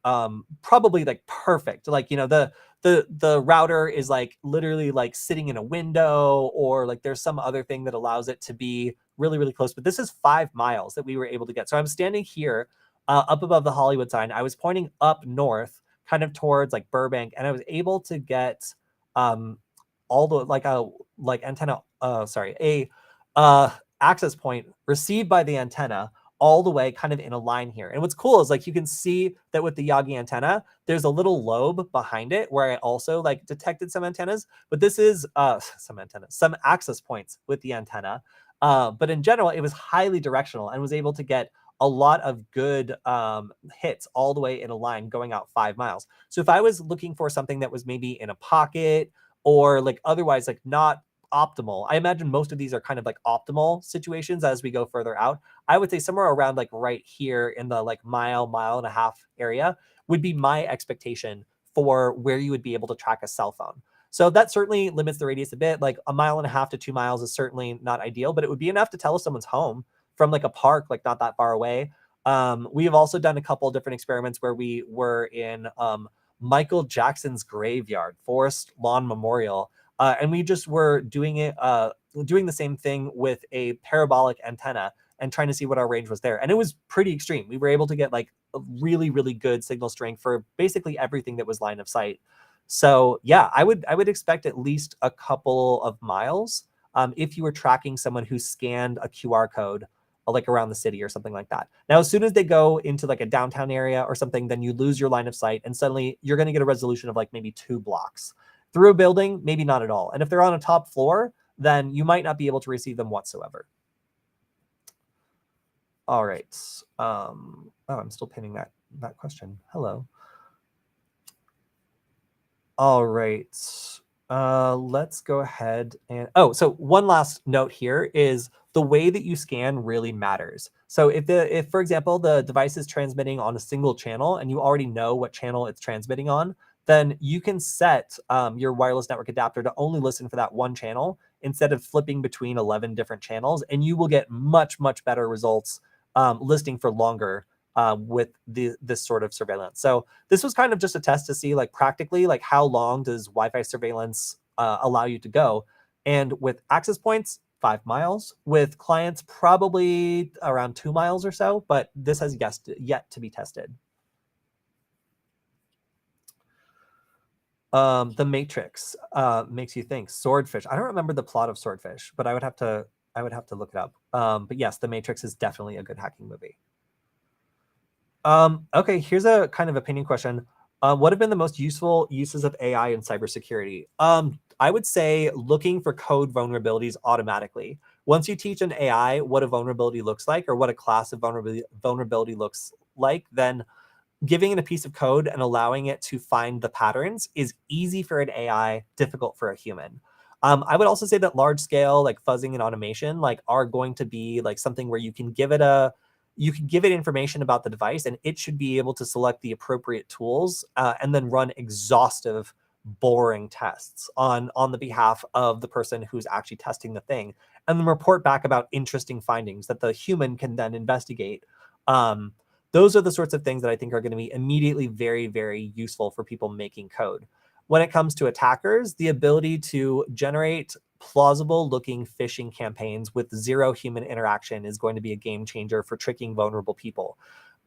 probably like perfect. Like, the router is like literally like sitting in a window, or like there's some other thing that allows it to be really, really close. But this is 5 miles that we were able to get. So I'm standing here up above the Hollywood sign. I was pointing up north, kind of towards like Burbank, and I was able to get all the like antenna, a access point received by the antenna all the way kind of in a line here. And what's cool is like you can see that with the Yagi antenna, there's a little lobe behind it where I also like detected some antennas, but this is some access points with the antenna. But in general, it was highly directional and was able to get a lot of good hits all the way in a line going out 5 miles. So if I was looking for something that was maybe in a pocket or like otherwise like not optimal, I imagine most of these are kind of like optimal situations as we go further out. I would say somewhere around like right here in the like mile and a half area would be my expectation for where you would be able to track a cell phone. So that certainly limits the radius a bit. Like a mile and a half to 2 miles is certainly not ideal, but it would be enough to tell if someone's home from like a park, like not that far away. We have also done a couple of different experiments where we were in Michael Jackson's graveyard, Forest Lawn Memorial, and we just were doing it, doing the same thing with a parabolic antenna and trying to see what our range was there. And it was pretty extreme. We were able to get like a really, really good signal strength for basically everything that was line of sight. So yeah, I would expect at least a couple of miles if you were tracking someone who scanned a QR code like around the city or something like that. Now, as soon as they go into like a downtown area or something, then you lose your line of sight and suddenly you're going to get a resolution of like maybe 2 blocks. Through a building, maybe not at all. And if they're on a top floor, then you might not be able to receive them whatsoever. All right. Oh, I'm still pinning that question. Hello. All right. Let's go ahead and, so one last note here is the way that you scan really matters. So if for example, the device is transmitting on a single channel and you already know what channel it's transmitting on, then you can set your wireless network adapter to only listen for that one channel instead of flipping between 11 different channels, and you will get much, much better results listening for longer with this sort of surveillance. So this was kind of just a test to see like practically like how long does Wi-Fi surveillance allow you to go. And with access points, 5 miles. With clients, probably around 2 miles or so, but this has yet to be tested. The Matrix makes you think. Swordfish. I don't remember the plot of Swordfish, but I would have to look it up. But yes, The Matrix is definitely a good hacking movie. Okay, here's a kind of opinion question. What have been the most useful uses of AI in cybersecurity? I would say looking for code vulnerabilities automatically. Once you teach an AI what a vulnerability looks like or what a class of vulnerability looks like, then giving it a piece of code and allowing it to find the patterns is easy for an AI, difficult for a human. I would also say that large scale like fuzzing and automation like are going to be like something where you can give it information about the device and it should be able to select the appropriate tools and then run exhaustive, boring tests on the behalf of the person who's actually testing the thing, and then report back about interesting findings that the human can then investigate. Those are the sorts of things that I think are going to be immediately very, very useful for people making code. When it comes to attackers, the ability to generate plausible looking phishing campaigns with zero human interaction is going to be a game changer for tricking vulnerable people.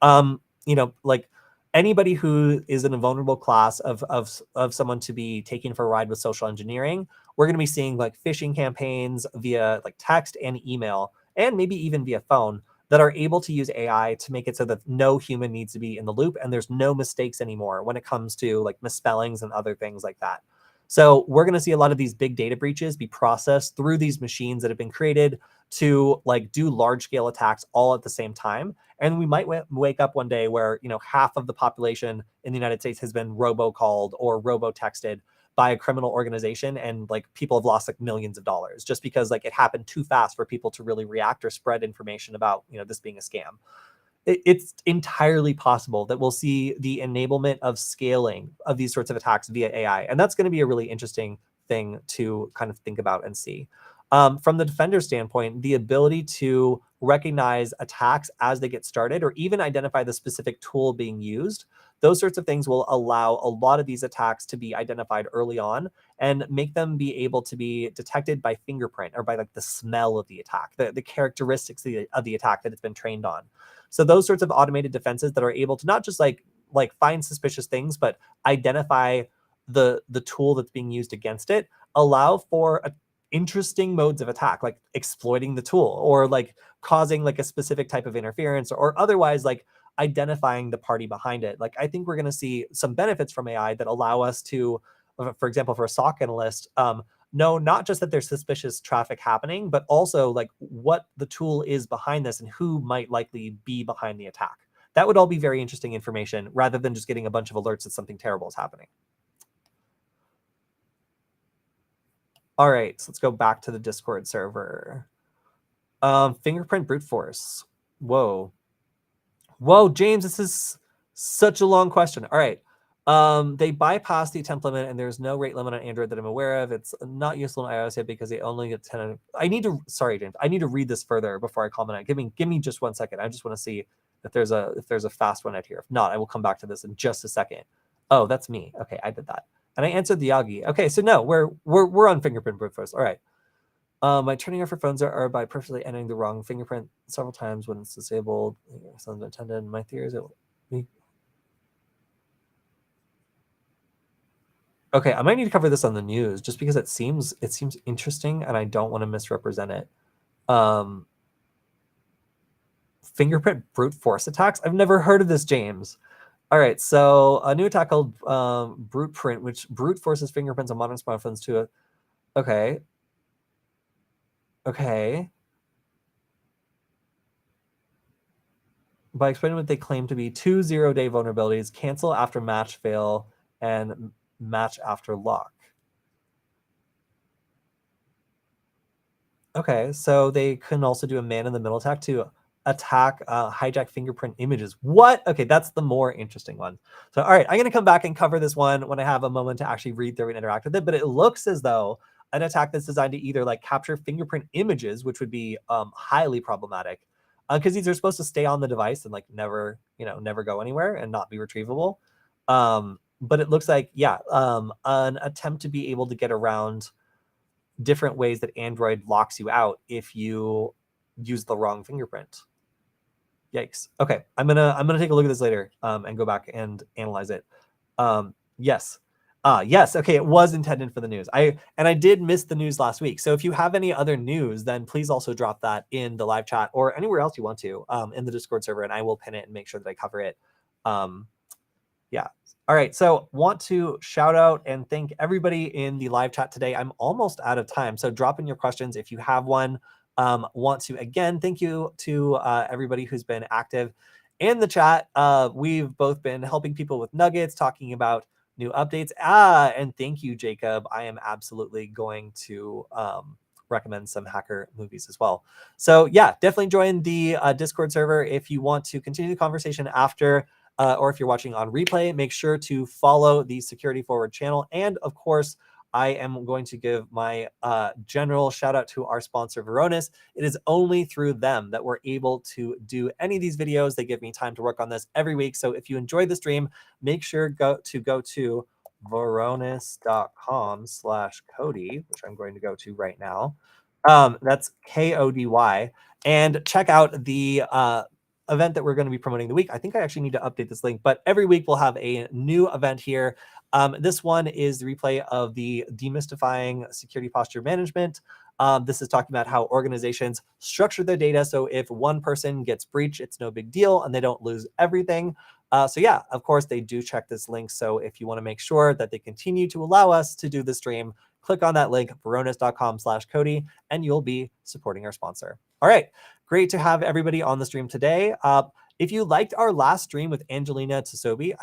Like anybody who is in a vulnerable class of someone to be taken for a ride with social engineering, we're going to be seeing like phishing campaigns via like text and email, and maybe even via phone, that are able to use AI to make it so that no human needs to be in the loop and there's no mistakes anymore when it comes to like misspellings and other things like that. So we're going to see a lot of these big data breaches be processed through these machines that have been created to like do large scale attacks all at the same time. And we might wake up one day where, half of the population in the United States has been robocalled or robo-texted by a criminal organization, and like people have lost like millions of dollars just because like it happened too fast for people to really react or spread information about this being a scam. It's entirely possible that we'll see the enablement of scaling of these sorts of attacks via AI, and that's going to be a really interesting thing to kind of think about and see. From the defender standpoint, the ability to recognize attacks as they get started or even identify the specific tool being used, those sorts of things will allow a lot of these attacks to be identified early on and make them be able to be detected by fingerprint or by like the smell of the attack, the characteristics of the attack that it's been trained on. So those sorts of automated defenses that are able to not just like find suspicious things, but identify the tool that's being used against it, allow for interesting modes of attack, like exploiting the tool or like causing like a specific type of interference or otherwise like identifying the party behind it. Like I think we're going to see some benefits from AI that allow us to, for example, for a SOC analyst, know not just that there's suspicious traffic happening, but also like what the tool is behind this and who might likely be behind the attack. That would all be very interesting information rather than just getting a bunch of alerts that something terrible is happening. All right, so let's go back to the Discord server. Fingerprint brute force. Whoa, James, this is such a long question. All right. They bypass the attempt limit and there's no rate limit on Android that I'm aware of. It's not useful on iOS yet because they only get 10. Sorry, James, I need to read this further before I comment on it. Give me just 1 second. I just want to see if there's a fast one out here. If not, I will come back to this in just a second. Oh, that's me. Okay, I did that. And I answered the Yagi. Okay, so no, we're on fingerprint brute force. All right. My turning off for phones are by perfectly entering the wrong fingerprint several times when it's disabled. Sounds intended. My theory is okay, I might need to cover this on the news just because it seems interesting and I don't want to misrepresent it. Fingerprint brute force attacks. I've never heard of this, James. All right, so a new attack called brute print, which brute forces fingerprints on modern smartphones to a. Okay. By explaining what they claim to be 2 0-day vulnerabilities, cancel after match fail and match after lock. Okay, so they can also do a man-in-the-middle attack to attack hijack fingerprint images. What? Okay, that's the more interesting one. So, all right, I'm going to come back and cover this one when I have a moment to actually read through and interact with it. But it looks as though an attack that's designed to either like capture fingerprint images, which would be highly problematic, because these are supposed to stay on the device and like never go anywhere and not be retrievable. But it looks like, yeah, an attempt to be able to get around different ways that Android locks you out if you use the wrong fingerprint. Yikes. Okay, I'm gonna take a look at this later and go back and analyze it. Yes. Yes. Okay, it was intended for the news. I did miss the news last week. So if you have any other news, then please also drop that in the live chat or anywhere else you want to in the Discord server, and I will pin it and make sure that I cover it. Yeah. All right. So want to shout out and thank everybody in the live chat today. I'm almost out of time. So drop in your questions if you have one. Want to, again, thank you to everybody who's been active in the chat. We've both been helping people with nuggets, talking about new updates. And thank you, Jacob. I am absolutely going to recommend some hacker movies as well. So yeah, definitely join the Discord server if you want to continue the conversation after. Or if you're watching on replay, make sure to follow the Security Forward channel. And of course, I am going to give my general shout out to our sponsor, Varonis. It is only through them that we're able to do any of these videos. They give me time to work on this every week. So if you enjoyed the stream, make sure go to varonis.com/Kody, which I'm going to go to right now. That's KODY. And check out the event that we're going to be promoting the week. I think I actually need to update this link, but every week we'll have a new event here. This one is the replay of the Demystifying Security Posture Management. This is talking about how organizations structure their data. So if one person gets breached, it's no big deal and they don't lose everything. So yeah, of course they do check this link. So if you want to make sure that they continue to allow us to do the stream, click on that link, varonis.com/Kody, and you'll be supporting our sponsor. All right. Great to have everybody on the stream today. If you liked our last stream with Angelina Tsuboi,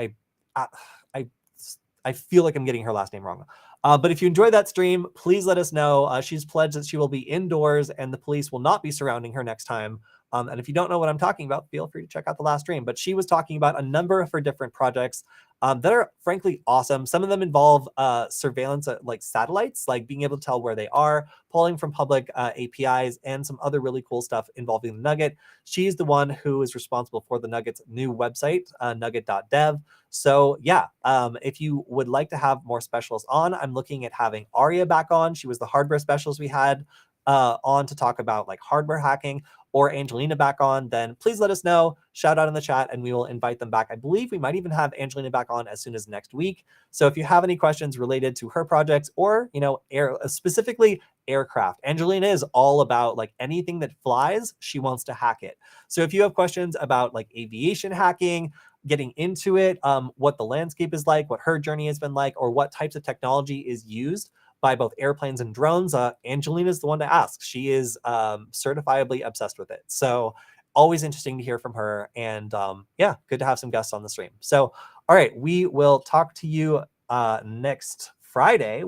I feel like I'm getting her last name wrong. But if you enjoyed that stream, please let us know. She's pledged that she will be indoors and the police will not be surrounding her next time. And if you don't know what I'm talking about, feel free to check out the last stream. But she was talking about a number of her different projects that are frankly awesome. Some of them involve surveillance like satellites, like being able to tell where they are, pulling from public APIs, and some other really cool stuff involving the Nugget. She's the one who is responsible for the Nugget's new website, nugget.dev. So yeah, if you would like to have more specialists on, I'm looking at having Aria back on. She was the hardware specialist we had on to talk about like hardware hacking. or Angelina back on, then please let us know, shout out in the chat, and we will invite them back. I believe we might even have Angelina back on as soon as next week. So if you have any questions related to her projects or, specifically aircraft, Angelina is all about like anything that flies, she wants to hack it. So if you have questions about like aviation hacking, getting into it, what the landscape is like, what her journey has been like, or what types of technology is used by both airplanes and drones, Angelina is the one to ask. She is certifiably obsessed with it. So always interesting to hear from her. And yeah, good to have some guests on the stream. So, all right, we will talk to you next Friday,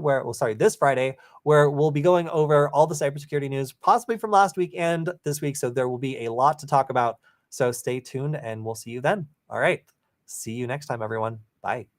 this Friday, where we'll be going over all the cybersecurity news, possibly from last week and this week. So there will be a lot to talk about. So stay tuned and we'll see you then. All right. See you next time, everyone. Bye.